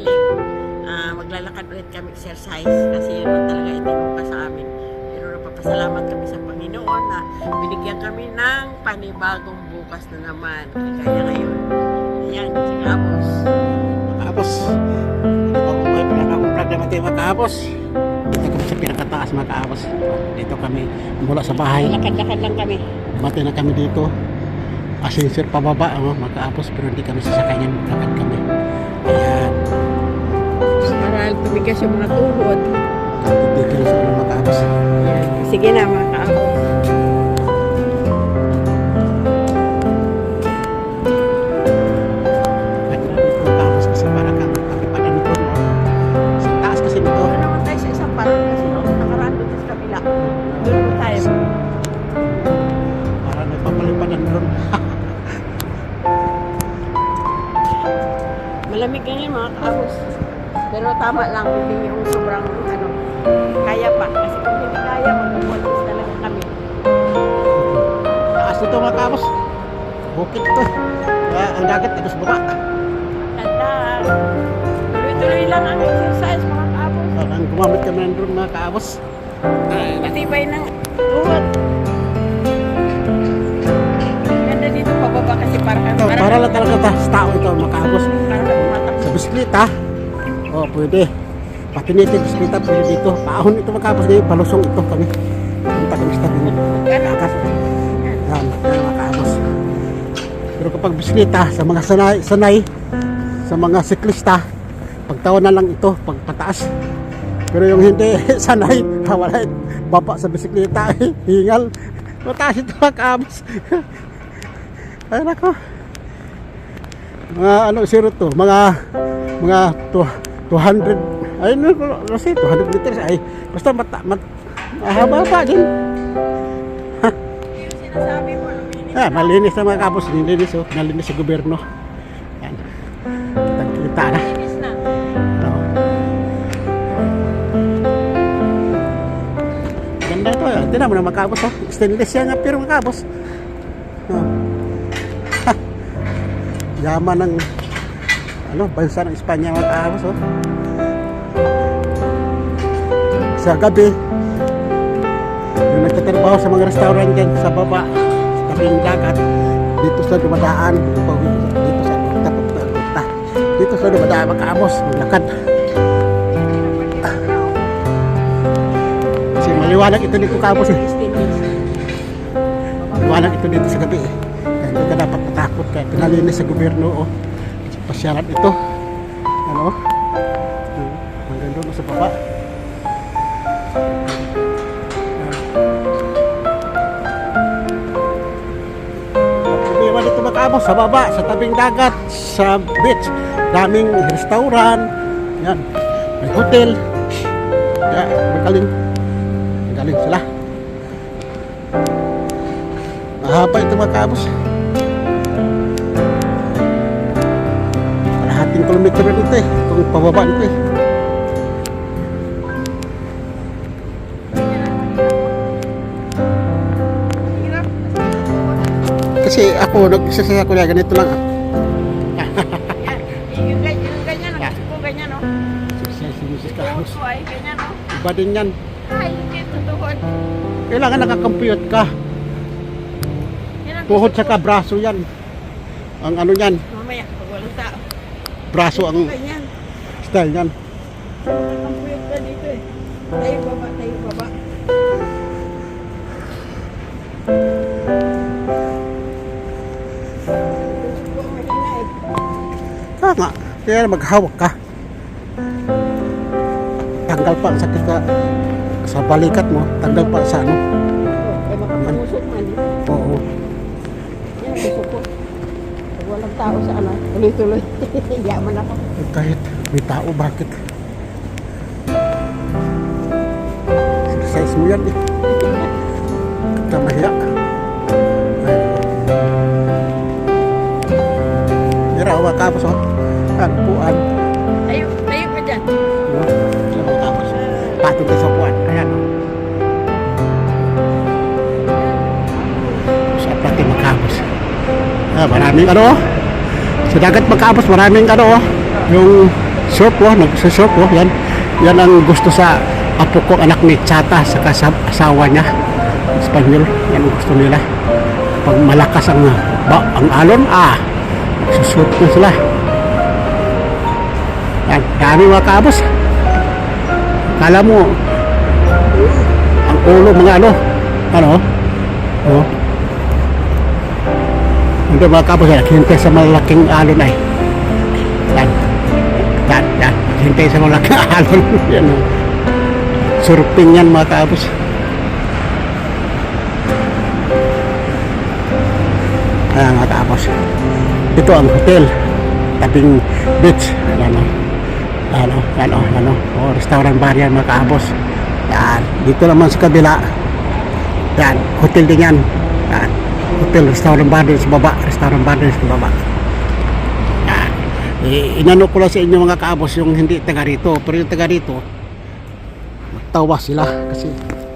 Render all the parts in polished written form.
bumalik, maglalakad ulit kami exercise kasi yun lang talaga itinong pa sa amin. Pero napapasalamat kami sa Panginoon na binigyan kami ng panibagong bukas na naman. Kaya ngayon, ayan, si Kapos. Makapos. Hindi pa po kayo pinakakumplag naman tayo makapos. Dito kami sa pinakataas makapos. Dito kami mula sa bahay. Lakad-lakad lang kami. Mati na kami dito. Asinsir pababa makapos pero hindi kami sasakay niyan. Lakad kami. Ayan. Para tumigas yung mga tuhod. Hindi kami sa ulang makapos. Ayan. Sige na mga Kapos. Makapos kasi para kami pa na nito. Sa taas kasi nito. Doon naman tayo sa isang parang kasi nakaraan doon sa kabila. Doon naman tayo. Para nagpapalipadan doon. Malamig ngayon mga Kapos. Pero tama lang, hindi yung sobrang kaya pa. Kasi kung hindi kaya, magpupuntis talaga kami. Taas nito makapos. Bukit to. Kaya ang dagat tapos baba. Tanda. Tuloy-tuloy lang ang exercise mga Kapos. Parang gumamit kami ng drone mga kaabos. Matibay ng tuhod. Ganda dito pababa kasi parang Ito, para lang talaga sa tao ito mga kaabos. parang nagmatak. Sa bisikleta, oh pwede. Patinitin bisikleta pwede dito. Paahon ito mga kaabos ngayon, palusong ito kami. Punta kami sa tabi ng dagat. Yan mga kaabos. Pero kapag bisikleta, sa mga sanay, sa mga siklista, pagtawa na lang ito, pagpataas. Pero yung hindi sanay, wala baba sa bisikleta, hingal. Mataas ito mga kaabos. Ay nako. Mga zero to, mga 200, ay no, kasi 200 meters ay basta mahaba pa din. Yung sinasabi mo, luminis. Malinis na mga kaabos, nilinis oh, nalinis sa gobyerno. Yan. Kita na. Luminis na. Ano? Ganda ito. Tingnan mo na mga kaabos. Oh. Stainless yan nga pero mga kaabos. Oh. Yaman ng bansa ng Espanya mga kaabos. Oh. Sa gabi, yung nagtatrabaho sa mga restaurant dyan sa baba, sa tabing dagat, dito sila dumadaan. Dito sila dumadaan mga kaabos. Maglakad. Kasi maliwanag ito dito kaabos eh. Maliwanag ito dito sa gabi eh. Kaya hindi ka dapat matakot. Kaya pinalinis sa gobyerno oh. Pasyaran ito. Ano? Hanggang doon sa baba. Iwan dito mga kaabos sa baba, sa tabing dagat, sa beach. Daming restaurant. Yan. May hotel. Kaya magaling. Galing sila. Mahaba ito mga kaabos. Kalahating kilometro dito eh. Itong pababa dito eh. Kasi ako, nag-exercise ako na ganito lang. Yung ganyan, ganyan no? Exercise si Mrs. Kaabos. Tuhod ko ay ganyan no? Iba din yan. Ay, hindi ito tuhod. Kailangan nakakampiyot ka. Yan ang Tuhod gusto sa braso yan. Ang ano yan, ko. Mamaya, pag walang tao. braso ang Ganyan. style yan. Ang puyot ka dito eh. Tayo baba, tayo baba. Tama. Kaya maghawak ka. Tanggal pa ang sakit sa balikat mo. Tanggal pa sa ano. Ay makapamusok man. Oo. Yan ang gusto ko. Pag walang tao sa tuloy-tuloy. Yaman ako. Kahit may tao, bakit? Exercise mo yan eh. Ka mahiya. Mira, awak kapos oh. Ang puan. Tayo pa dyan. Awak kapos. Patong ka sa puan. Ayan oh. Sa pati magkapos. Maraming ano oh. Sa dagat magkapos, maraming ano oh. Yung Surf oh, nagsusurf oh. Yan ang gusto sa apo ko, anak ni Chata, sa asawa niya. Espanyol, yan ang gusto nila. Pag malakas ang alon, nagsusurf na sila. Yan, dami mga kaabos. Kala mo, ang ulo mga oh. Hindi mga kaabos, hintay sa malaking alon ay. Yan, hintay sa malaking alon. Yan, surfing yan mga kaabos. Ayan mga kaabos, ito ang hotel, tabing beach. Restaurant bar yan mga kaabos. Yan, dito naman sa kabila, yan, hotel din yan. Yan, hotel, restaurant bar din sa baba. Yan, inano ko lang sa inyo mga kaabos yung hindi taga rito, pero yung taga rito magtawa sila kasi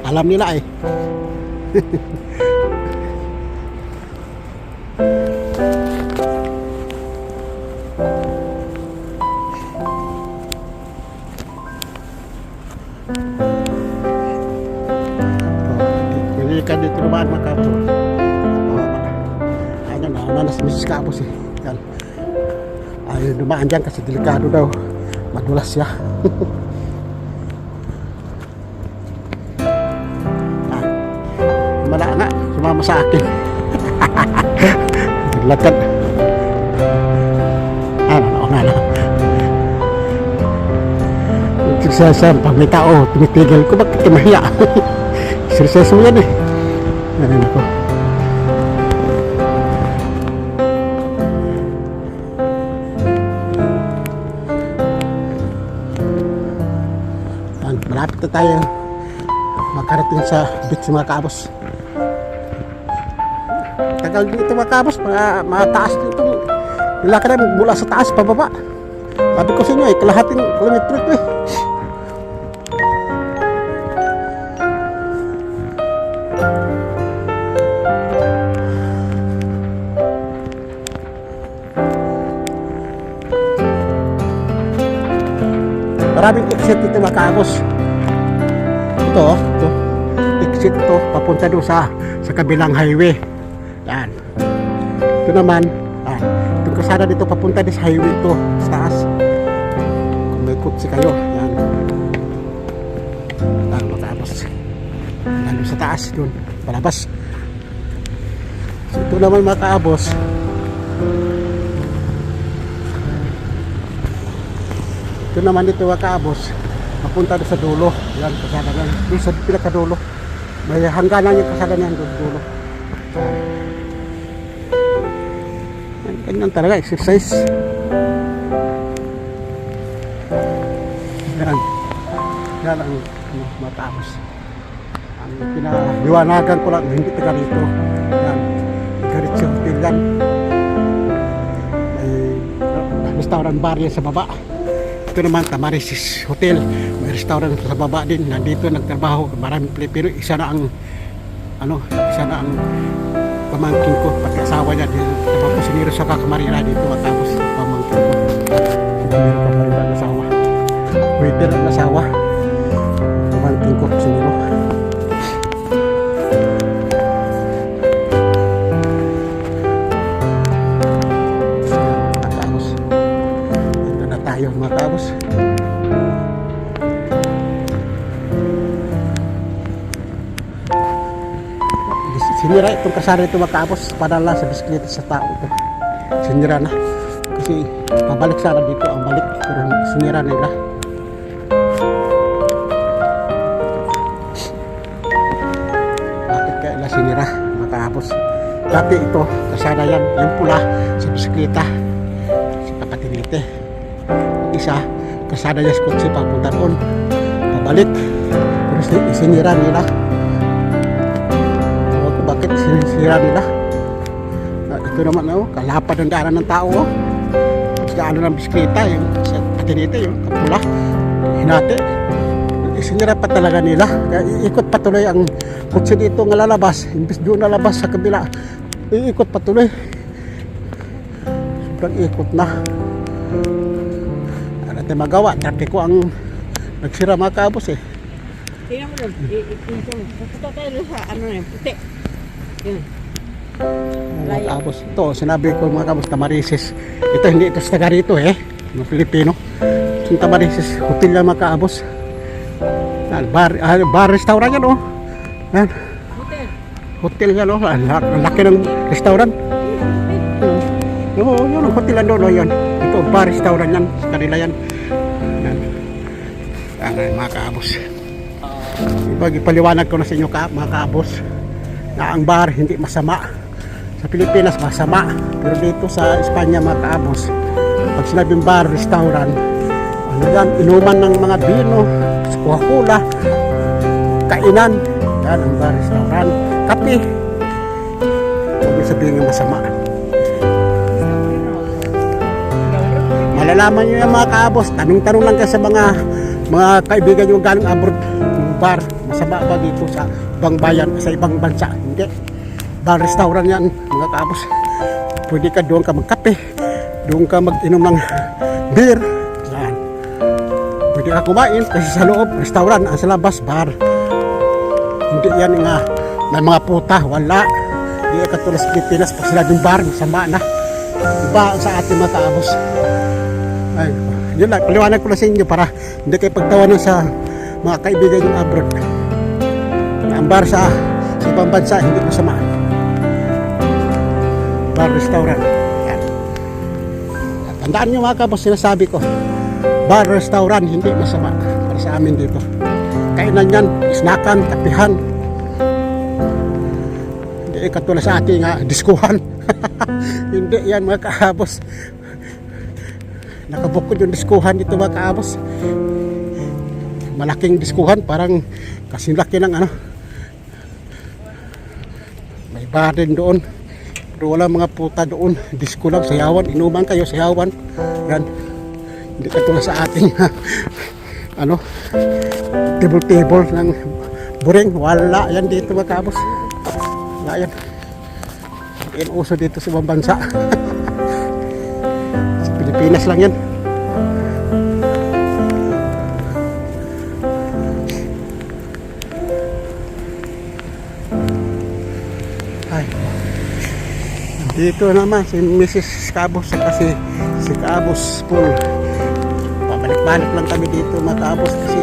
alam nila eh. Kan dito naman mga kaabos. Ayan na si Mrs. Kaabos eh. Yan. Ayaw dumaan dyan kasi delikado daw. Madulas siya. Mala na, sumama sa akin. Naglakad. Ano. Suksesa, pag may tao, tumitigil ko, bakit mahiya? Suksesa mo yan eh. Ano ko. Malapit na tayo makarating sa beach mga kaabos. Tagal dito mga kaabos, mataas dito. Nilakad namin mula sa taas pababa. Sabi ko sa inyo kalahating kilometro ito eh. Maraming exit dito mga kaabos. Ito, exit ito, papunta doon sa kabilang highway. Yan. Ito naman, itong kasada dito papunta din sa highway ito, sa taas. Kung may kutsi kayo, yan. Yan mga kaabos. Nandun sa taas, doon, palabas. So, ito naman mga kaabos. Ito naman dito mga kaabos, mapunta doon sa dulo. Yan, kasada yan. Doon sa pinakadulo. May hangganan yung kasada niyan doon dulo. Yan, ganyan talaga, exercise. Yan. Yan ang mga kaabos. Ang pinaliwanagan ko lang, hindi taga rito. Yan. Garitsi Hotel yan. May restaurant bar yan sa baba. Ito naman Tamarisis Hotel, may restaurant sa baba din. Nandito nagtrabaho maraming Pilipino. Isa na ang pamangkin ko, pati asawa niya din. Trabaho ko siniro sa Kakamarira dito at tapos pamangkin ko. Siniro Kakamarira ang asawa. Waiter ang asawa. Pamangkin ko siniro. Mga kaabos, sinira itong kasara ito mga kaabos, padala sa bisikleta sa tao ito. Sinira na kasi pabalik sana dito ang balik, pero sinira nila. Bakit kaya sinira mga kaabos? Dati ito kasara yan, yung pula sa bisikleta si Kapatinite. Isa, kasada niya sa kutsi papunta doon, pabalik, pero sinira nila. Ewan ko bakit sinira nila. Ito naman kalapad ng daanan ng tao. Daanan ng bisikleta, yung sa patinite, yung kapula, hinati. Sinira pa talaga nila. Kaya iikot patuloy ang kutsi dito nga lalabas, imbis doon lalabas sa kabila, iikot patuloy. Sobrang ikot na. At magawa, trapiko ang nagsira mga kaabos eh. Tingnan mo doon. Ito mo. Pupunta tayo doon sa ano na yun, puti. Yun. Mga kaabos. Ito, sinabi ko mga kaabos, Tamarisis. Ito, hindi ito sa taga rito eh. Mga Pilipino. Yung Tamarisis, hotel yan mga kaabos. Yan, bar restaurant yan oh. Yan. Hotel. Hotel yan oh. Ang laki ng restaurant. Oo, yun ang hotel yan doon oh, yan. Ito, bar restaurant yan. Sa kanila yan. Yan. Yan mga kaabos. Ipaliwanag ko na sa inyo mga kaabos na ang bar hindi masama. Sa Pilipinas masama, pero dito sa Espanya mga kaabos, pag sinabing bar, restaurant, ano yan, inuman ng mga bino, Coca-Cola, kainan, yan ang bar, restaurant, kape, huwag niyo sabihin yung masama. Malalaman nyo yung mga kaabos, tanong-tanong lang kayo sa mga kaibigan nyo galing abroad, yung bar, masama ba dito sa ibang bayan, sa ibang bansa, hindi. Bar, restaurant yan, mga kaabos. Pwede ka doon ka magkape, doon ka mag-inom ng beer, yan. Pwede ka kumain kasi sa loob, restaurant, ang sa labas, bar. Hindi yan nga, may mga puta, wala. Hindi ka tulad sa Pilipinas, pag sila yung bar, masama na. Iba sa ating mga kaabos. Ay, yun lang, paliwanag ko na sa inyo para hindi kayo pagtawanan sa mga kaibigan yung abroad. Ang bar sa ibang bansa, hindi masama. Bar, restaurant. Yan. Tandaan nyo mga kabos, sinasabi ko, bar, restaurant, hindi masama para sa amin dito. Kainan yan, isnakan, kapihan. Hindi katulad sa ating diskuhan. Hindi yan mga kaabos. Nakabukod yung diskuhan dito mga kaabos. Malaking diskuhan, parang kasing laki ng ano. May bar din doon. Pero wala mga puta doon. Disco lang, sayawan. Inuman kayo, sayawan. Yan. Hindi katulad sa ating ano, table ng buring. Wala yan dito mga kaabos. Wala yan. Yan uso dito sa ibang bansa. Sa Pilipinas lang yan. Ay. Dito naman si Mrs. Cabos kasi si Cabos Pool. Pabalik-balik lang kami dito mga Cabos kasi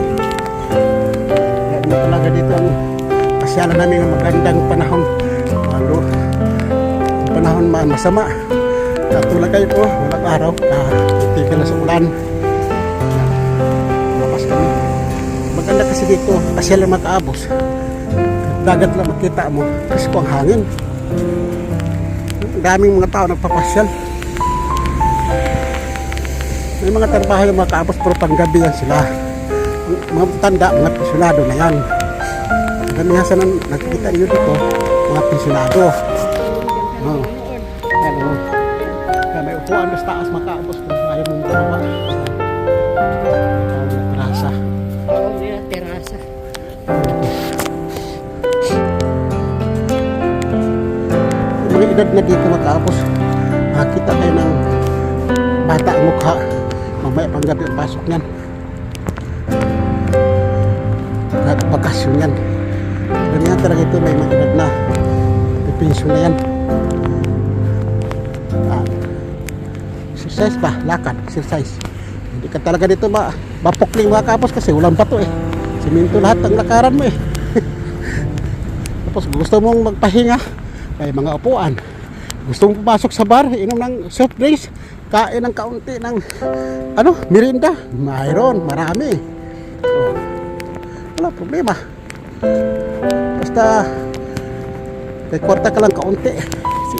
ano talaga dito ang pasyalan namin ng magandang panahon. Lalo panahon masama. Katulad kayo po, walang araw, tigil na sa ulan. Lapas kami. Maganda kasi dito, pasyalan mga Cabos. Dagat lang makita mo, kasi ko ang hangin. Daming mga tao nagpapasyal. May mga trabaho yung mga kaabos pero panggabi yan sila. Mga tanda, mga pensyonado na yan. Damihan sa nakikita niyo dito, mga pensyonado. Oh. Yan o. Kaya may upuan na sa taas mga kaabos kung ayaw mong gawa. Terasa. Oo, nila terasa. Mga edad na dito mga kaabos, makita tayo ng bata ang mukha. Mamaya pang gabi ang pasok niyan. Bakasyon yan. Ganyan talaga ito, may mga edad na. Pipensyon na yan. Exercise ba? Lakad, exercise. Hindi ka talaga dito mapukling mga kaabos kasi walang bato eh. Siminto lahat ang lakaran mo eh. Tapos gusto mong magpahinga, may mga upuan. Gusto mong pumasok sa bar, inom ng soft drinks, kain ng kaunti ng merinda. Mayroon, marami. So, wala problema. Basta may kwarta ka lang kaunti.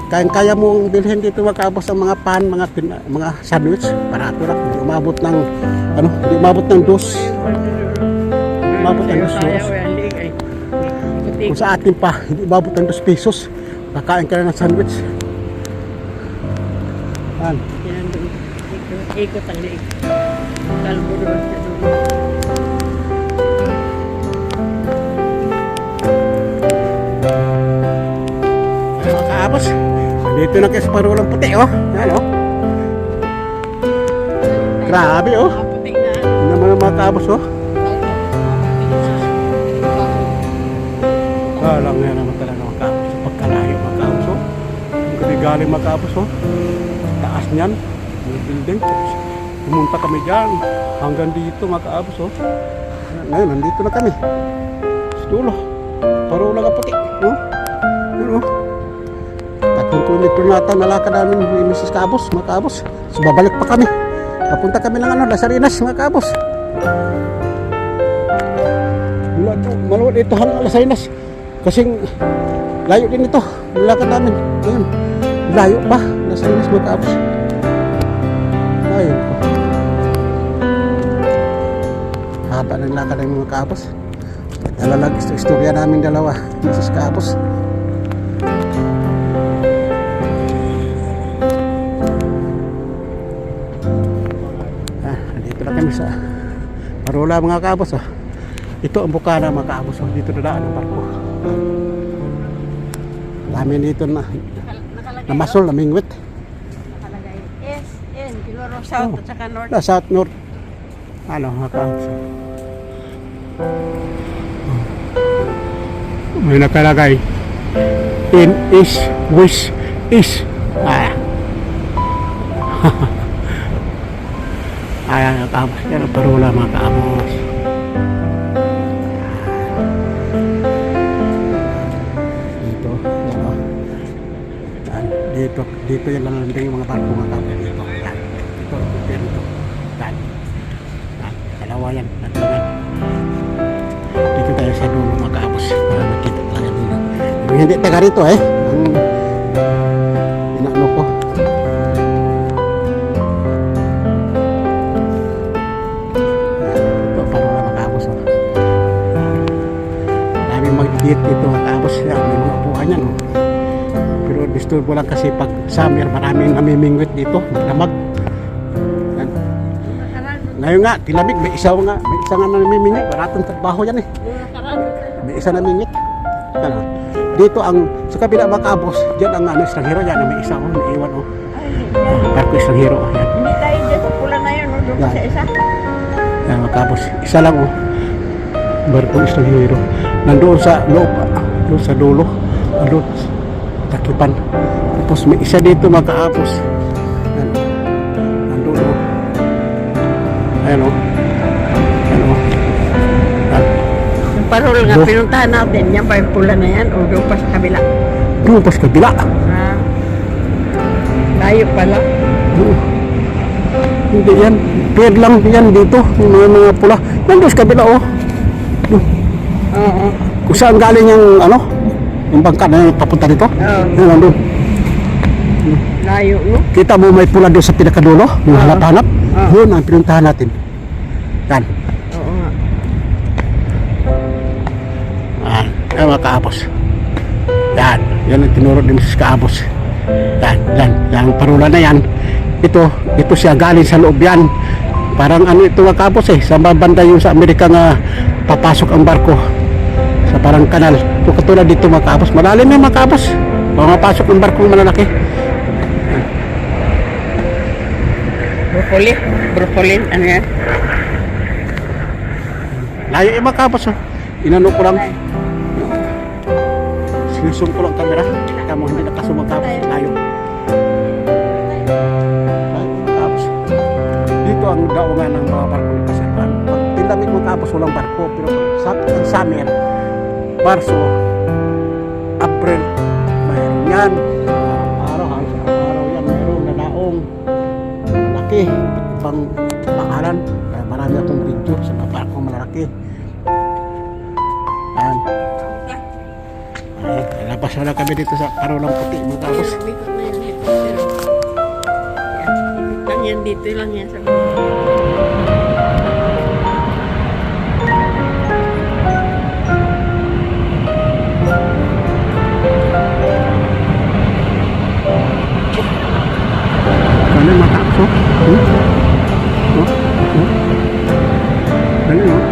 Kaya mong bilhin dito mga kaabos ang mga pan, mga sandwich. Barato lang. Hindi umabot ng dos. Umabot ng dos. Kung sa atin pa, hindi umabot ng 2 pesos. Kakain ka na ng sandwich. Yan. Ikot ang liig. Kalbo doon sa dulo. Mga kaabos, dito na kayo sa parulang puti, oh. Yan, oh. Grabe, oh. Puti mga kaabos, oh. Lang nga naman talaga mga kaabos. Sa pagkalayo mga kaabos, oh. Ang galing mga kaabos, oh. Taas niyan, yung building. Pumunta kami dyan. Hanggang dito mga kaabos, oh. Ngayon, nandito na kami. Sa dulo. Parola ka puti, no? Yun, oh. 3 kilometro na ata nalakad namin ni Mrs. Kaabos, mga kaabos. So babalik pa kami. Papunta kami ng Lasarinas, mga kaabos. Maluwag ito hanggang Lasarinas. Kasing layo din ito. Nalakad namin. Ngayon, layo pa. Lasarinas, mga kaabos. Layo pa. Haba ng lakad ng mga kaabos. Dalalag istorya namin dalawa, Mrs. Kaabos. Dito na kami sa Parola mga kaabos, oh. Ito ang bukana mga kaabos, oh. Dito na daan ang barko. Dami dito na masol, na mingwit. Nakalagay SN, siguro south at saka north. South, north. Ano mga kaabos. May nakalagay in, east, west, east. Ayan mga kaabos, yan ang Parola mga kaabos. Dito, yan o. Dito yan lalanding yung mga barko mga kaabos. Dito, yan. Dito. Yan. Dalawa yan. Dito tayo sa dulo mga kaabos. Para makita talaga dito. Yung hindi taga rito ang inaano ko. Magdidit ito matapos may mga upuan yan, no? Pero disturbo lang kasi pag summer maraming namimingwit dito, maglamag. Ngayon nga, tilamig, may isa nga namimingwit, maratong trabaho yan eh. May isa namimingwit. Dito ang sa kabila mga kaabos, dyan ang estranghero yan, may isa naiwan barko estranghero. Hindi tayo dyan sa pula na yun, doon sa isa. Yan mga kaabos, isa lang barko estranghero. Nandoon sa loob, doon sa dulo, doon takipan. Tapos may isa dito mga kaabos. Nandoon o. Ayan o. Ayan o. Yung parol nga pinuntahan natin, yan ba yung pula na yan o doon pa sa kabila? Doon pa sa kabila. Layo pala. Hindi yan. Pwede lang yan dito. Yung mga pula. Nandoon sa kabila o. Oo. Kung saan galing yung yung bangka na papunta dito? Yung nandun. Layo, no? Kita mo may pula doon sa pinakadulo, yung hanap-hanap. Yun ang pinuntahan natin. Yan. Oo nga. Yan mga kaabos. Yan. Yan ang tinuro ni Mrs. Kaabos. Yan. Yung Parola na yan. Ito siya galing sa loob yan. Parang ito mga kaabos sa banda yung sa Amerika nga papasok ang barko sa parang kanal. Ito katulad dito mga kaabos. Malalim yung mga kaabos. Pumapasok ang barko malalaki. Broccoli, ano yan? Layo yung mga kaabos. Inano ko lang. Sinusum ko lang kamera. Kita mo hindi nakasumang kaabos. Layo. Mga kaabos. Dito ang daungan ng mga barko ni Pasipan. Pag tinamig mga kaabos walang barko. Pero sa summer, Marso, April, mayroon yan. Araw yan, mayroon na daong malaki, ibang pangalan. Kaya marami akong video sa mga barkong malalaki. Yan. Labas na lang kami dito sa Parolang Puti mga kaabos. Ikot na yung helicopter. Lang yan, dito lang yan sa mga. Ano yung mata ko? Ano yun?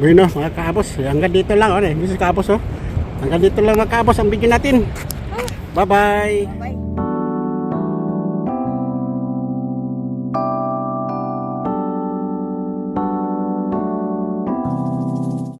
Bueno, mga kaabos, hanggang dito lang. Mrs. Kaabos, hanggang dito lang mga kaabos ang video natin. Bye-bye. Bye.